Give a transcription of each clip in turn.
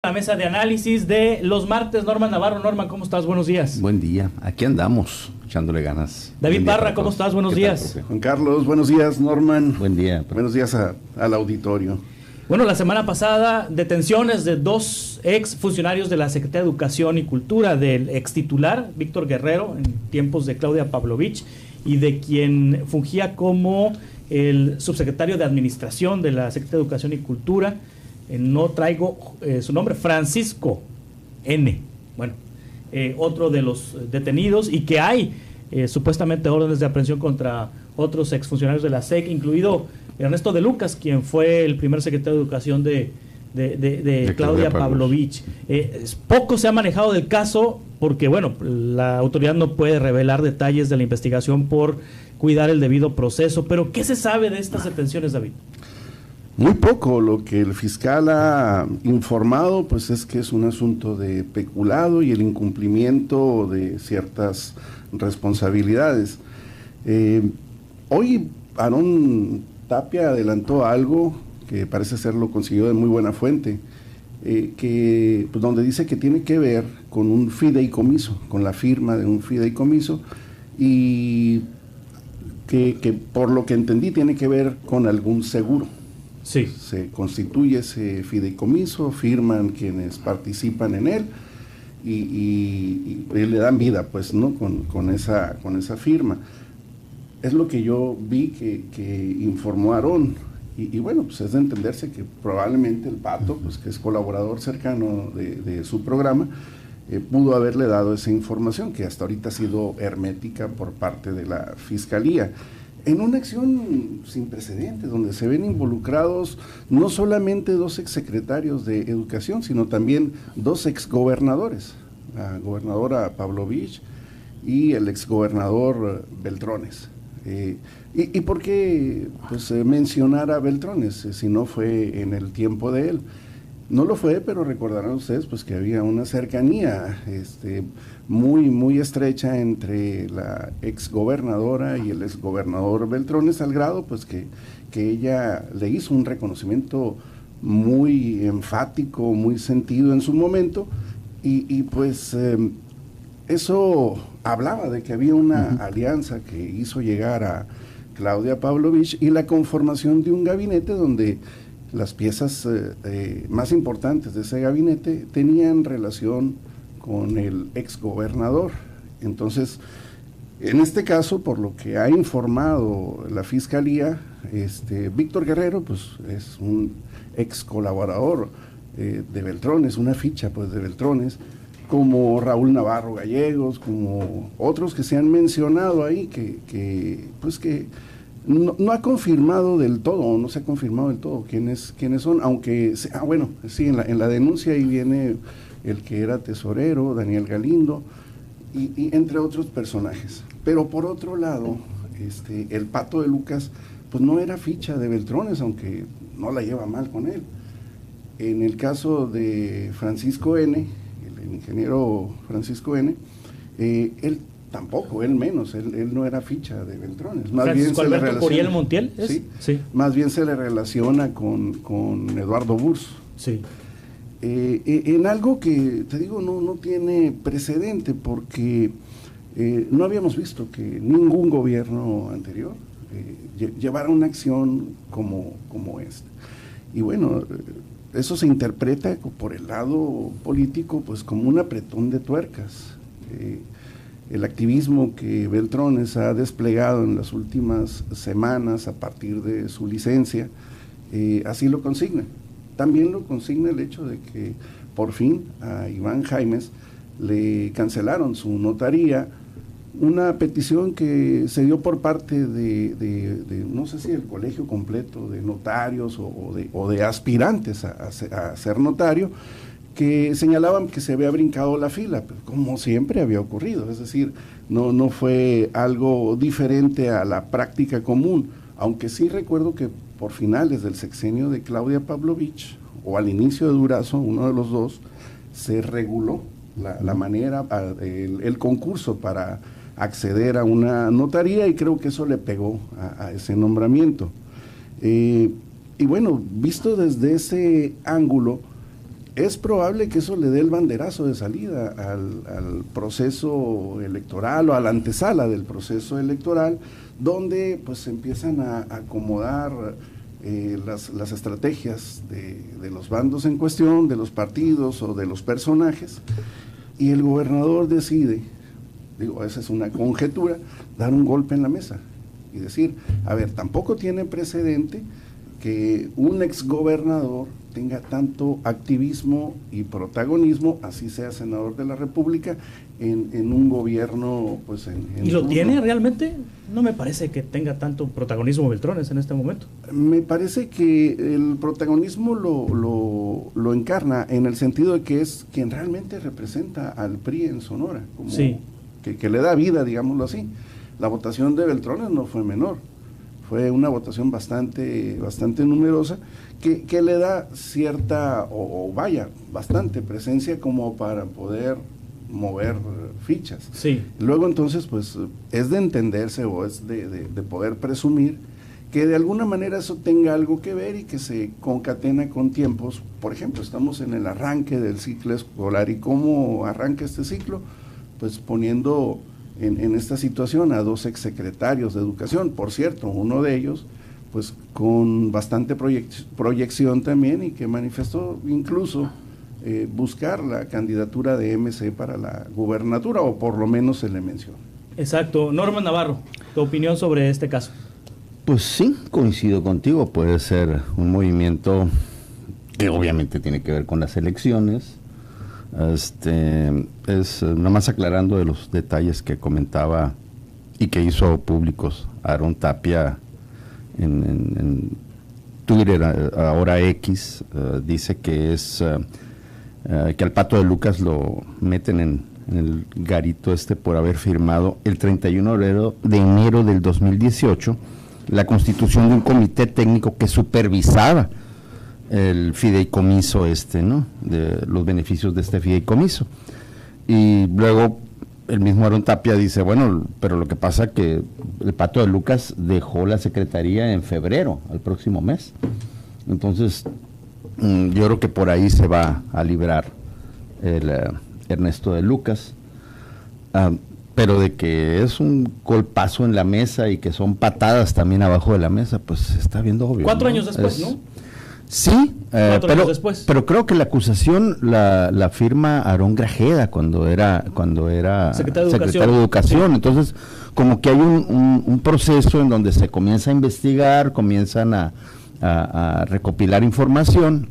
La mesa de análisis de los martes. Norman Navarro. Norman, ¿cómo estás? Buenos días. Buen día, aquí andamos echándole ganas. David Parra, ¿cómo estás? Buenos días. Juan Carlos, buenos días. Norman, buen día. Buenos días al auditorio. Bueno, la semana pasada, detenciones de dos ex funcionarios de la Secretaría de Educación y Cultura, del ex titular, Víctor Guerrero, en tiempos de Claudia Pavlovich, y de quien fungía como el subsecretario de Administración de la Secretaría de Educación y Cultura. No traigo su nombre, Francisco N. Bueno, otro de los detenidos, y que hay supuestamente órdenes de aprehensión contra otros exfuncionarios de la SEC, incluido Ernesto de Lucas, quien fue el primer secretario de Educación de Claudia Pavlovich. Poco se ha manejado del caso porque, bueno, la autoridad no puede revelar detalles de la investigación por cuidar el debido proceso, pero ¿qué se sabe de estas detenciones, David? Muy poco. Lo que el fiscal ha informado, pues es que es un asunto de peculado y el incumplimiento de ciertas responsabilidades. Hoy Aarón Tapia adelantó algo que parece ser lo consiguió de muy buena fuente, pues, donde dice que tiene que ver con un fideicomiso, con la firma de un fideicomiso, y que por lo que entendí tiene que ver con algún seguro. Sí. Se constituye ese fideicomiso, firman quienes participan en él y le dan vida, pues, ¿no? Con esa firma. Es lo que yo vi que informó Aarón. Y bueno, pues es de entenderse que probablemente el Pato, pues que es colaborador cercano de su programa, pudo haberle dado esa información, que hasta ahorita ha sido hermética por parte de la Fiscalía. En una acción sin precedentes, donde se ven involucrados no solamente dos exsecretarios de Educación, sino también dos exgobernadores, la gobernadora Pavlovich y el exgobernador Beltrones. ¿Y por qué pues, mencionar a Beltrones si no fue en el tiempo de él? No lo fue, pero recordarán ustedes pues que había una cercanía muy estrecha entre la exgobernadora y el exgobernador Beltrones, al grado pues que ella le hizo un reconocimiento muy enfático, muy sentido en su momento, y pues eso hablaba de que había una alianza que hizo llegar a Claudia Pavlovich y la conformación de un gabinete donde las piezas más importantes de ese gabinete tenían relación con el exgobernador. Entonces, en este caso, por lo que ha informado la Fiscalía, Víctor Guerrero, pues es un ex colaborador de Beltrones, una ficha pues de Beltrones, como Raúl Navarro Gallegos, como otros que se han mencionado ahí, que no ha confirmado del todo, no se ha confirmado del todo quiénes son, aunque, bueno, sí, en la denuncia ahí viene el que era tesorero, Daniel Galindo, y entre otros personajes. Pero por otro lado, el Pato de Lucas, pues no era ficha de Beltrones, aunque no la lleva mal con él. En el caso de Francisco N., el ingeniero Francisco N., él tampoco, él menos, él no era ficha de Beltrones. Más Francisco bien Alberto Curiel Montiel, ¿es? Sí, más bien se le relaciona con Eduardo Burs. Sí. En algo que, te digo, no tiene precedente, porque no habíamos visto que ningún gobierno anterior llevara una acción como esta. Y bueno, eso se interpreta por el lado político pues como un apretón de tuercas. El activismo que Beltrones ha desplegado en las últimas semanas a partir de su licencia, así lo consigna. También lo consigna el hecho de que por fin a Iván Jaimes le cancelaron su notaría, una petición que se dio por parte de no sé si el colegio completo de notarios o de aspirantes a ser notario, que señalaban que se había brincado la fila, pero como siempre había ocurrido, es decir, no fue algo diferente a la práctica común, aunque sí recuerdo que por finales del sexenio de Claudia Pavlovich, o al inicio de Durazo, uno de los dos, se reguló la manera, el concurso para acceder a una notaría, y creo que eso le pegó a ese nombramiento. Y bueno, visto desde ese ángulo, es probable que eso le dé el banderazo de salida al proceso electoral o a la antesala del proceso electoral, donde pues se empiezan a acomodar las estrategias de los bandos en cuestión, de los partidos o de los personajes, y el gobernador decide, digo, esa es una conjetura, dar un golpe en la mesa y decir, a ver, tampoco tiene precedente que un exgobernador tenga tanto activismo y protagonismo, así sea senador de la República, en un gobierno, pues ¿Y lo tiene realmente? No me parece que tenga tanto protagonismo Beltrones en este momento. Me parece que el protagonismo lo encarna en el sentido de que es quien realmente representa al PRI en Sonora, como sí, que le da vida, digámoslo así. La votación de Beltrones no fue menor, fue una votación bastante numerosa, que le da cierta, bastante presencia como para poder mover fichas. Sí. Luego entonces, pues, es de entenderse o es de poder presumir que de alguna manera eso tenga algo que ver y que se concatena con tiempos. Por ejemplo, estamos en el arranque del ciclo escolar, y cómo arranca este ciclo, pues poniendo en esta situación a 2 exsecretarios de Educación, por cierto, uno de ellos pues con bastante proyección también, y que manifestó incluso buscar la candidatura de MC para la gubernatura, o por lo menos se le mencionó. Exacto. Norman Navarro, tu opinión sobre este caso. Pues sí, coincido contigo, puede ser un movimiento que obviamente tiene que ver con las elecciones. Es nada más aclarando de los detalles que comentaba y que hizo públicos Aarón Tapia en Twitter, ahora X, dice que es que al Pato de Lucas lo meten en el garito por haber firmado el 31 de enero del 2018 la constitución de un comité técnico que supervisaba el fideicomiso ¿no? De los beneficios de este fideicomiso. Y luego el mismo Aarón Tapia dice, bueno, pero lo que pasa que el Pato de Lucas dejó la secretaría en febrero, al próximo mes. Entonces, yo creo que por ahí se va a librar el Ernesto de Lucas. Pero de que es un golpazo en la mesa y que son patadas también abajo de la mesa, pues se está viendo obvio. 4 años después, ¿no? Sí, 4 años después. Pero creo que la acusación la firma Aarón Grajeda cuando era secretario de Educación. Sí. Entonces, como que hay un proceso en donde se comienza a investigar, comienzan a recopilar información,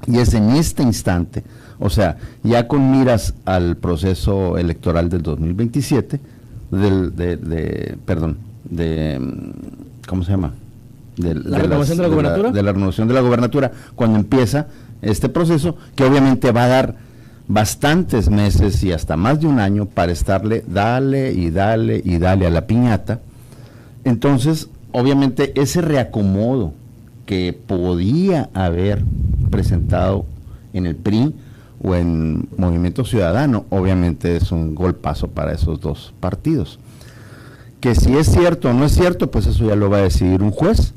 y es en este instante, o sea, ya con miras al proceso electoral del 2027, ¿cómo se llama? ¿La renovación de la gubernatura? De la renovación de la gubernatura, cuando empieza este proceso, que obviamente va a dar bastantes meses y hasta más de un año para estarle dale a la piñata. Entonces, obviamente, ese reacomodo que podía haber presentado en el PRI o en Movimiento Ciudadano, obviamente es un golpazo para esos 2 partidos. Que si es cierto o no es cierto, pues eso ya lo va a decidir un juez.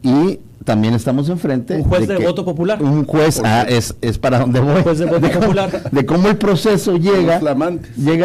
Y también estamos enfrente un juez de voto popular. Un juez, es para donde voy. Juez de voto popular. De cómo el proceso llega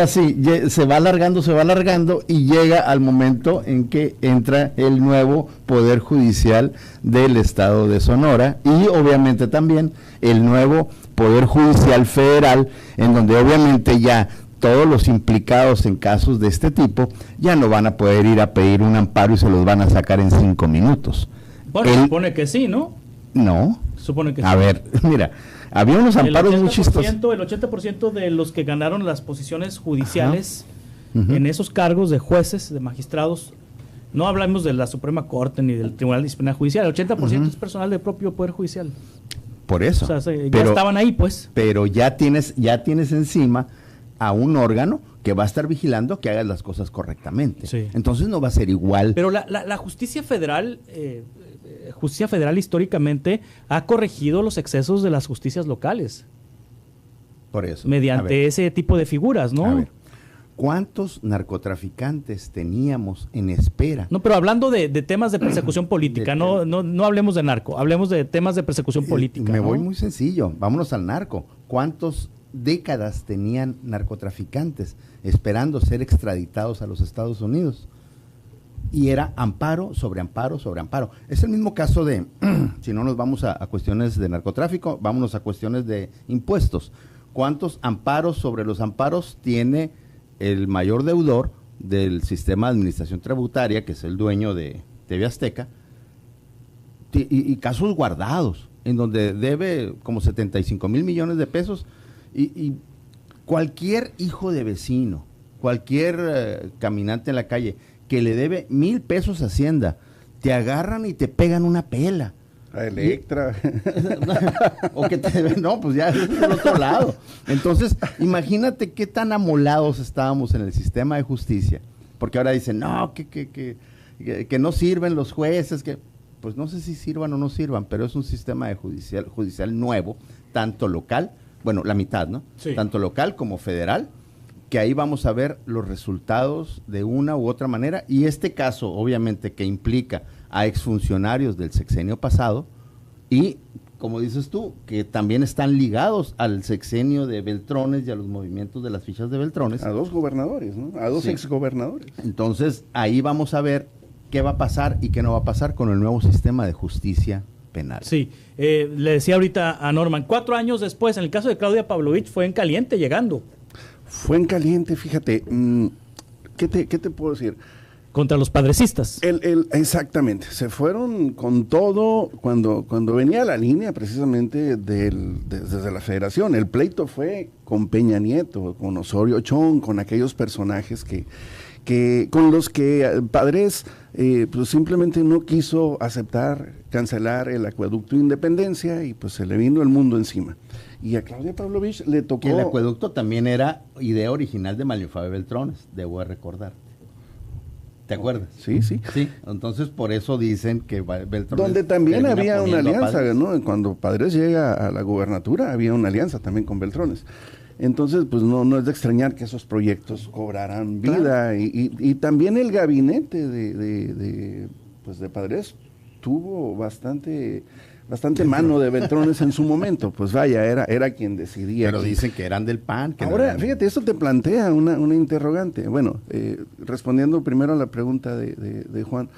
así, se va alargando y llega al momento en que entra el nuevo Poder Judicial del Estado de Sonora, y obviamente también el nuevo Poder Judicial Federal, en donde obviamente ya todos los implicados en casos de este tipo ya no van a poder ir a pedir un amparo y se los van a sacar en 5 minutos. Bueno, supone que sí, ¿no? No. Supone que sí. A ver, mira, había unos amparos muy chistosos. El 80% de los que ganaron las posiciones judiciales en esos cargos de jueces, de magistrados, no hablamos de la Suprema Corte ni del Tribunal Disciplinario Judicial, el 80% es personal del propio Poder Judicial. Por eso. O sea, ya estaban ahí, pues. Pero ya tienes encima a un órgano que va a estar vigilando que hagas las cosas correctamente. Sí. Entonces no va a ser igual. Pero la justicia federal históricamente ha corregido los excesos de las justicias locales. Por eso. Mediante ese tipo de figuras, ¿no? A ver, ¿Cuántos narcotraficantes teníamos en espera? No, pero hablando de temas de persecución política, no hablemos de narco, hablemos de temas de persecución política. Me voy muy sencillo, vámonos al narco. ¿Cuántas décadas tenían narcotraficantes esperando ser extraditados a los Estados Unidos? Y era amparo sobre amparo sobre amparo. Es el mismo caso de, si no nos vamos a cuestiones de narcotráfico, vámonos a cuestiones de impuestos. ¿Cuántos amparos sobre los amparos tiene el mayor deudor del sistema de administración tributaria, que es el dueño de TV Azteca, y casos guardados, en donde debe como 75 mil millones de pesos, y cualquier hijo de vecino, cualquier caminante en la calle que le debe 1,000 pesos a Hacienda, te agarran y te pegan una pela. A Electra. O que te deben, no, pues ya es del otro lado. Entonces, imagínate qué tan amolados estábamos en el sistema de justicia, porque ahora dicen, no, que no sirven los jueces, que pues no sé si sirvan o no sirvan, pero es un sistema de judicial nuevo, tanto local, bueno, la mitad, ¿no? Sí. Tanto local como federal, que ahí vamos a ver los resultados de una u otra manera, y este caso, obviamente, que implica a exfuncionarios del sexenio pasado, y, como dices tú, que también están ligados al sexenio de Beltrones y a los movimientos de las fichas de Beltrones. A 2 gobernadores, ¿no? A 2 exgobernadores. Entonces, ahí vamos a ver qué va a pasar y qué no va a pasar con el nuevo sistema de justicia penal. Sí, le decía ahorita a Norman, 4 años después, en el caso de Claudia Pavlovich, fue en caliente llegando. Fue en caliente, fíjate. ¿Qué te puedo decir? Contra los padrecistas. Exactamente, se fueron con todo cuando venía la línea precisamente desde la federación. El pleito fue con Peña Nieto, con Osorio Chong, con aquellos personajes que con los que Padres pues simplemente no quiso aceptar, cancelar el acueducto de Independencia, y pues se le vino el mundo encima. Y a Claudia Pavlovich le tocó... Que el acueducto también era idea original de Mario Fabio Beltrones, debo de recordar. ¿Te acuerdas? Sí, sí. Sí, entonces por eso dicen que Beltrones... Donde también había una alianza, ¿no? Cuando Padres llega a la gubernatura, había una alianza también con Beltrones. Entonces, pues no es de extrañar que esos proyectos cobraran vida. Claro. Y también el gabinete de Padres tuvo bastante mano de Beltrones en su momento. Pues vaya, era quien decidía. Pero dicen que eran del PAN. Que ahora, fíjate, esto te plantea una interrogante. Bueno, respondiendo primero a la pregunta de Juan,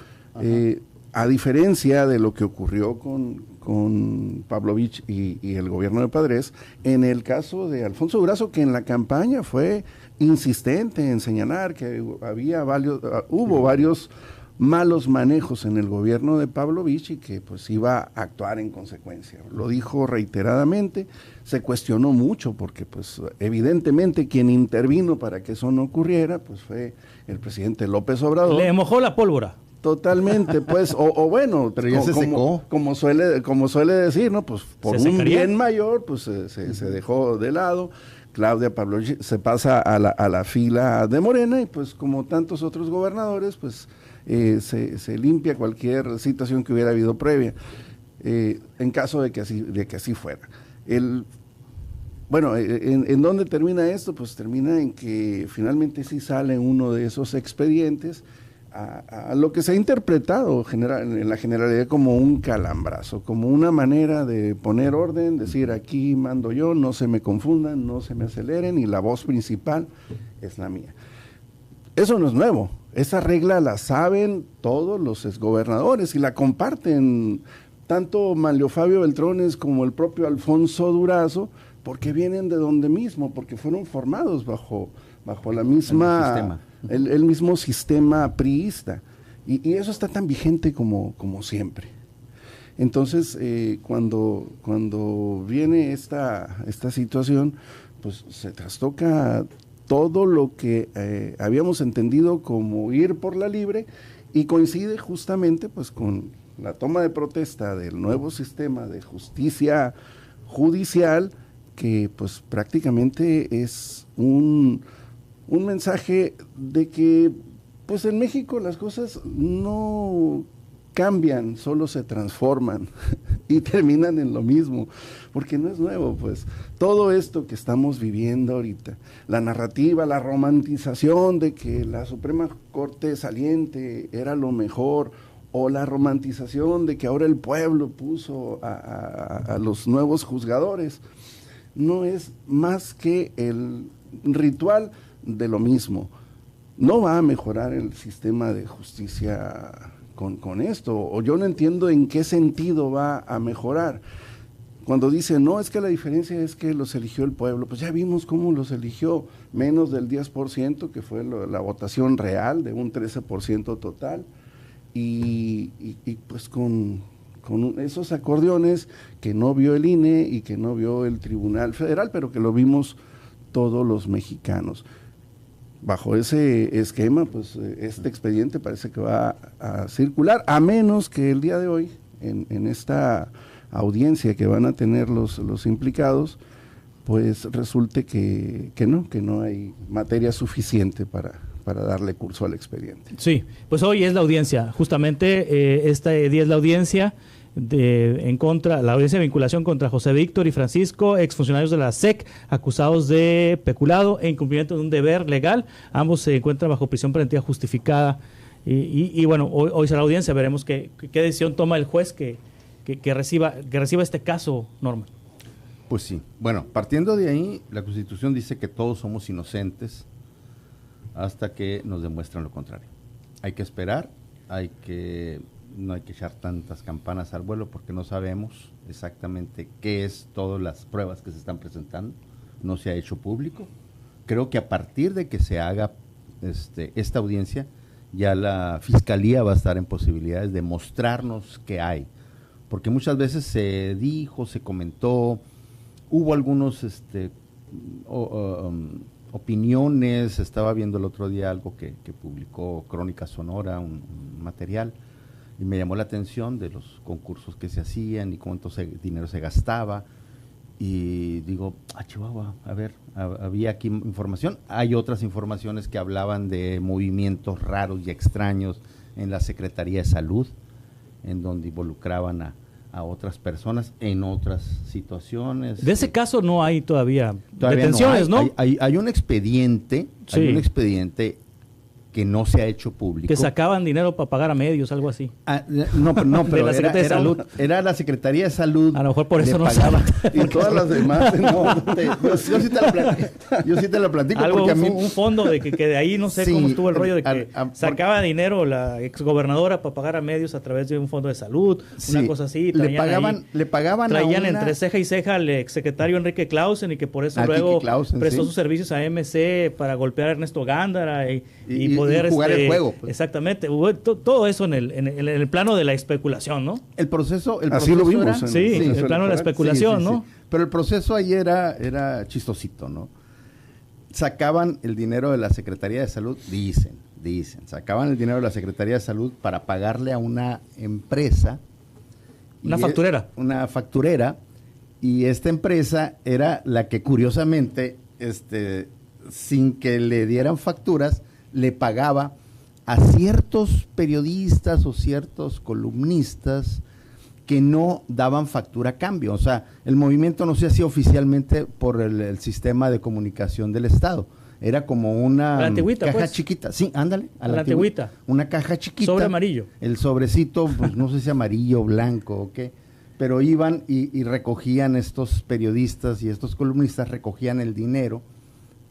a diferencia de lo que ocurrió con Pavlovich y el gobierno de Padres, en el caso de Alfonso Durazo, que en la campaña fue insistente en señalar que hubo varios malos manejos en el gobierno de Pavlovich y que pues iba a actuar en consecuencia. Lo dijo reiteradamente, se cuestionó mucho porque pues evidentemente quien intervino para que eso no ocurriera pues fue el presidente López Obrador. Le mojó la pólvora. Totalmente, pues, o bueno, pero ya se secó. Como suele decir, ¿no? Pues por un bien mayor, pues se dejó de lado. Claudia Pavlovich se pasa a la fila de Morena y pues como tantos otros gobernadores, pues se limpia cualquier situación que hubiera habido previa, en caso de que así fuera. Bueno, ¿en dónde termina esto? Pues termina en que finalmente sí sale uno de esos expedientes a lo que se ha interpretado en la generalidad como un calambrazo, como una manera de poner orden, decir aquí mando yo, no se me confundan, no se me aceleren y la voz principal es la mía. Eso no es nuevo, esa regla la saben todos los exgobernadores y la comparten tanto Manlio Fabio Beltrones como el propio Alfonso Durazo, porque vienen de donde mismo, porque fueron formados bajo la misma... El mismo sistema priista, y eso está tan vigente como siempre. Entonces, cuando viene esta situación, pues se trastoca todo lo que habíamos entendido como ir por la libre, y coincide justamente pues con la toma de protesta del nuevo sistema de justicia judicial, que pues prácticamente es un mensaje de que pues en México las cosas no cambian, solo se transforman y terminan en lo mismo, porque no es nuevo, pues. Todo esto que estamos viviendo ahorita, la narrativa, la romantización de que la Suprema Corte saliente era lo mejor, o la romantización de que ahora el pueblo puso a los nuevos juzgadores, no es más que el ritual de lo mismo. No va a mejorar el sistema de justicia con esto, o yo no entiendo en qué sentido va a mejorar. Cuando dicen, no, es que la diferencia es que los eligió el pueblo, pues ya vimos cómo los eligió, menos del 10%, que fue la votación real, de un 13% total, y pues con esos acordeones que no vio el INE y que no vio el Tribunal Federal, pero que lo vimos todos los mexicanos. Bajo ese esquema, pues este expediente parece que va a circular, a menos que el día de hoy, en esta audiencia que van a tener los implicados, pues resulte que no hay materia suficiente para darle curso al expediente. Sí, pues hoy es la audiencia, justamente esta día es la audiencia la audiencia de vinculación contra José Víctor y Francisco, exfuncionarios de la SEC, acusados de peculado e incumplimiento de un deber legal. Ambos se encuentran bajo prisión preventiva justificada y bueno, hoy será la audiencia, veremos qué decisión toma el juez que reciba este caso, Norma. Pues sí, bueno, partiendo de ahí, la Constitución dice que todos somos inocentes hasta que nos demuestran lo contrario. Hay que esperar, no hay que echar tantas campanas al vuelo porque no sabemos exactamente qué es todas las pruebas que se están presentando, no se ha hecho público. Creo que a partir de que se haga esta audiencia, ya la Fiscalía va a estar en posibilidades de mostrarnos qué hay, porque muchas veces se dijo, se comentó, hubo algunos opiniones. Estaba viendo el otro día algo que publicó Crónica Sonora, un material, y me llamó la atención de los concursos que se hacían y cuánto dinero se gastaba, y digo, Chihuahua, a ver, había aquí información. Hay otras informaciones que hablaban de movimientos raros y extraños en la Secretaría de Salud, en donde involucraban a otras personas en otras situaciones. De ese caso no hay todavía detenciones, ¿no? Hay un expediente, sí. Hay un expediente que no se ha hecho público. Que sacaban dinero para pagar a medios, algo así. No, pero la Secretaría de Salud. Era la Secretaría de Salud. A lo mejor por eso no saben. Y todas las demás, yo sí te lo platico. Algo, porque a mí, un fondo de que de ahí no sé sí, cómo estuvo el rollo de que sacaba dinero la exgobernadora para pagar a medios a través de un fondo de salud, sí, una cosa así. Le pagaban traían entre ceja y ceja al exsecretario Enrique Clausen, y que por eso luego prestó sus servicios a MC para golpear a Ernesto Gándara y poder jugar el juego. Pues. Exactamente, todo eso en el plano de la especulación, ¿no? El proceso así lo vimos. En el plano de la especulación, ¿no? Sí. Pero el proceso ahí era chistosito, ¿no? Sacaban el dinero de la Secretaría de Salud, dicen, sacaban el dinero de la Secretaría de Salud para pagarle a una empresa. Una facturera, y esta empresa era la que curiosamente, sin que le dieran facturas, le pagaba a ciertos periodistas o ciertos columnistas que no daban factura a cambio. O sea, el movimiento no se hacía oficialmente por el sistema de comunicación del Estado. Era como una caja chiquita. Sí, ándale. A la antigüita. Una caja chiquita. Sobre amarillo. El sobrecito, pues no sé si amarillo, blanco o qué. Pero iban y recogían estos periodistas y estos columnistas, recogían el dinero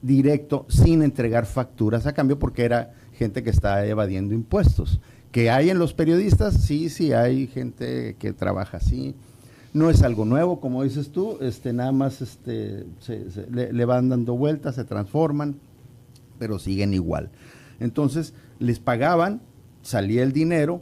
directo sin entregar facturas a cambio, porque era gente que está evadiendo impuestos. ¿Que hay en los periodistas? Sí, hay gente que trabaja así. No es algo nuevo, como dices tú, nada más le van dando vueltas, se transforman, pero siguen igual. Entonces, les pagaban, salía el dinero,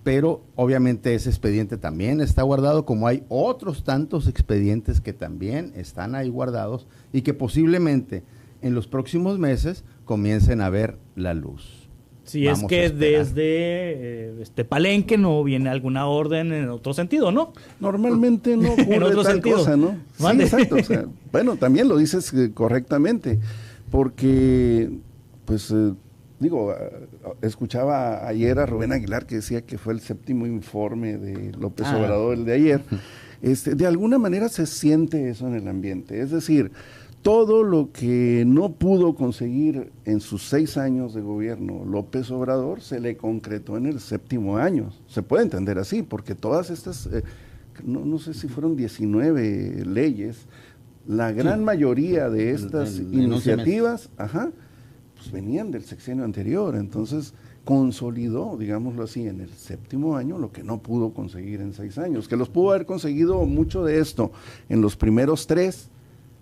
pero obviamente ese expediente también está guardado, como hay otros tantos expedientes que también están ahí guardados y que posiblemente en los próximos meses comiencen a ver la luz. Si es que desde Palenque no viene alguna orden en otro sentido, ¿no? Normalmente no ocurre en otro tal sentido. Cosa, ¿no? Sí, exacto. O sea, bueno, también lo dices correctamente, porque pues Digo, escuchaba ayer a Rubén Aguilar que decía que fue el 7º informe de López Obrador, el de ayer. De alguna manera se siente eso en el ambiente. Es decir, todo lo que no pudo conseguir en sus 6 años de gobierno López Obrador se le concretó en el 7º año. Se puede entender así, porque todas estas, no sé si fueron 19 leyes, la gran mayoría de estas iniciativas, pues venían del sexenio anterior. Entonces consolidó, digámoslo así, en el 7º año lo que no pudo conseguir en 6 años, que los pudo haber conseguido mucho de esto en los primeros 3,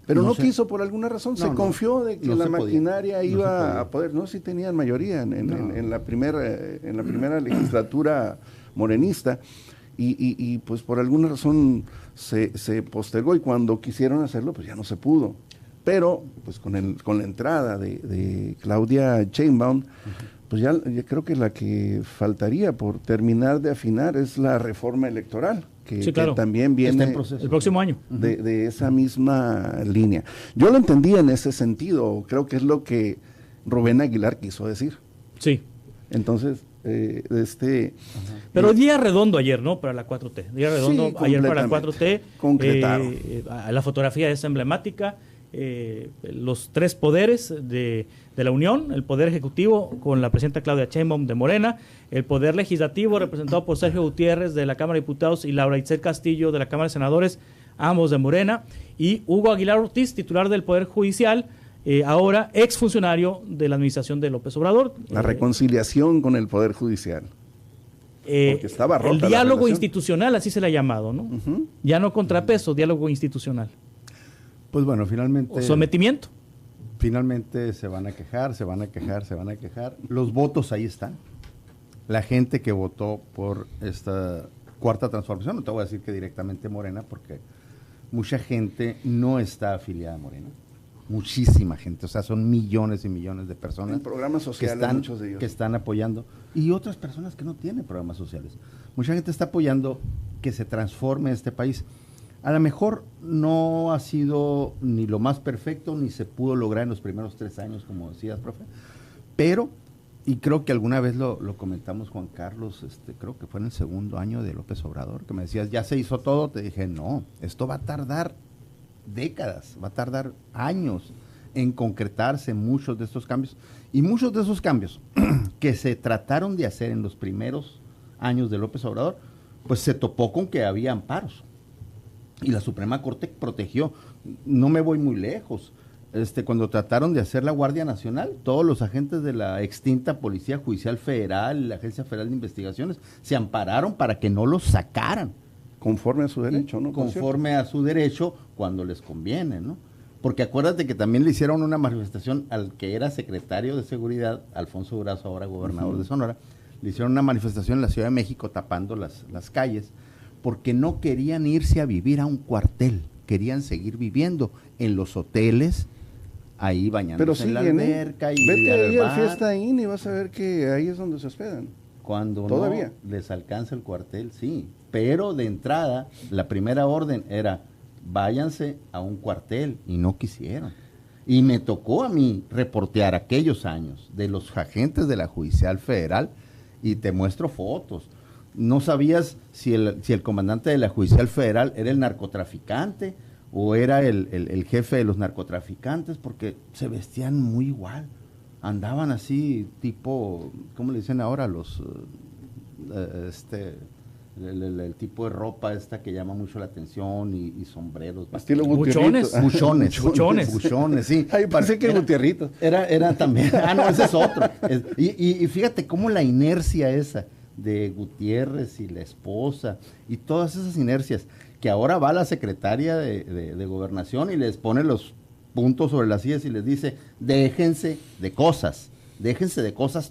pero no quiso por alguna razón, se confió de que la maquinaria iba a poder, sí tenían mayoría en la primera legislatura morenista, y pues por alguna razón se postergó, y cuando quisieron hacerlo pues ya no se pudo. Pero pues con la entrada de Claudia Sheinbaum, pues ya creo que la que faltaría por terminar de afinar es la reforma electoral, que también viene en proceso, el próximo año. De esa misma línea. Yo lo entendí en ese sentido, creo que es lo que Rubén Aguilar quiso decir. Sí. Entonces, Pero día redondo ayer, ¿no? Para la 4T. Día redondo ayer para la 4T. Concretaron. La fotografía es emblemática. Los 3 poderes de la Unión, el Poder Ejecutivo con la presidenta Claudia Sheinbaum de Morena, el Poder Legislativo representado por Sergio Gutiérrez de la Cámara de Diputados y Laura Itzel Castillo de la Cámara de Senadores, ambos de Morena, y Hugo Aguilar Ortiz, titular del Poder Judicial, ahora exfuncionario de la administración de López Obrador. La reconciliación con el Poder Judicial. Porque estaba rota el diálogo institucional, así se le ha llamado, ¿no? Ya no contrapeso, diálogo institucional. Pues bueno, finalmente... ¿O sometimiento? Finalmente se van a quejar. Los votos ahí están. La gente que votó por esta cuarta transformación, no te voy a decir que directamente Morena, porque mucha gente no está afiliada a Morena. Muchísima gente, o sea, son millones y millones de personas. En programas sociales, muchos de ellos. Que están apoyando. Y otras personas que no tienen programas sociales. Mucha gente está apoyando que se transforme este país. A lo mejor no ha sido ni lo más perfecto, ni se pudo lograr en los primeros 3 años, como decías, profe, pero, y creo que alguna vez lo comentamos, Juan Carlos, creo que fue en el 2º año de López Obrador, que me decías, ya se hizo todo, te dije, no, esto va a tardar décadas, va a tardar años en concretarse muchos de estos cambios, y muchos de esos cambios que se trataron de hacer en los primeros años de López Obrador, pues se topó con que había amparos. Y la Suprema Corte protegió. No me voy muy lejos. Cuando trataron de hacer la Guardia Nacional, todos los agentes de la extinta Policía Judicial Federal, la Agencia Federal de Investigaciones, se ampararon para que no los sacaran. Conforme a su derecho, ¿no? Conforme a su derecho, cuando les conviene, ¿no? Porque acuérdate que también le hicieron una manifestación al que era secretario de Seguridad, Alfonso Durazo, ahora gobernador de Sonora, le hicieron una manifestación en la Ciudad de México tapando las calles, porque no querían irse a vivir a un cuartel, querían seguir viviendo en los hoteles, ahí bañándose en la alberca. Vete ahí al Fiesta Inn y vas a ver que ahí es donde se hospedan. Cuando todavía no les alcanza el cuartel, sí, pero de entrada la primera orden era váyanse a un cuartel, y no quisieron. Y me tocó a mí reportear aquellos años de los agentes de la Judicial Federal, y te muestro fotos. No sabías si el comandante de la Judicial Federal era el narcotraficante o era el jefe de los narcotraficantes, porque se vestían muy igual. Andaban así, tipo, ¿cómo le dicen ahora? El tipo de ropa esta que llama mucho la atención, y sombreros. Estilo buchones. Buchones, sí. Ay, parece que Gutierritos. Era también. No, ese es otro. Y fíjate cómo la inercia esa de Gutiérrez y la esposa y todas esas inercias, que ahora va la secretaria de Gobernación y les pone los puntos sobre las sillas y les dice, déjense de cosas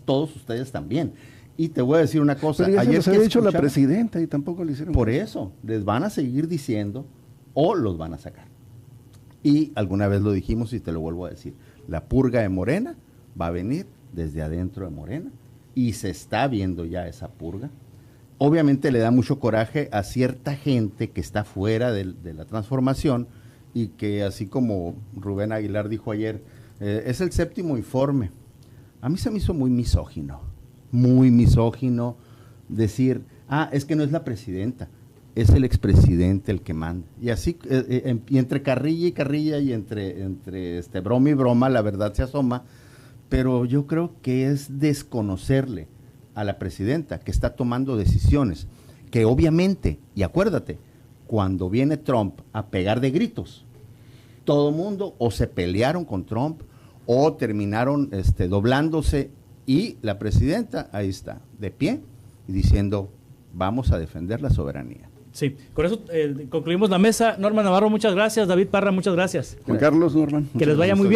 todos ustedes también. Y te voy a decir una cosa. Pero ya ayer se los había dicho la presidenta y tampoco le hicieron. Por eso, les van a seguir diciendo o los van a sacar. Y alguna vez lo dijimos y te lo vuelvo a decir, la purga de Morena va a venir desde adentro de Morena, y se está viendo ya esa purga. Obviamente le da mucho coraje a cierta gente que está fuera de la transformación, y que, así como Rubén Aguilar dijo ayer, es el 7º informe. A mí se me hizo muy misógino decir, es que no es la presidenta, es el expresidente el que manda. Y así, y entre carrilla y carrilla y entre broma y broma, la verdad se asoma, pero yo creo que es desconocerle a la presidenta que está tomando decisiones, que obviamente, y acuérdate, cuando viene Trump a pegar de gritos, todo mundo o se pelearon con Trump o terminaron doblándose, y la presidenta ahí está, de pie y diciendo, vamos a defender la soberanía. Sí, con eso concluimos la mesa. Norman Navarro, muchas gracias. David Parra, muchas gracias. Juan Carlos, Norman. Que les vaya muy bien.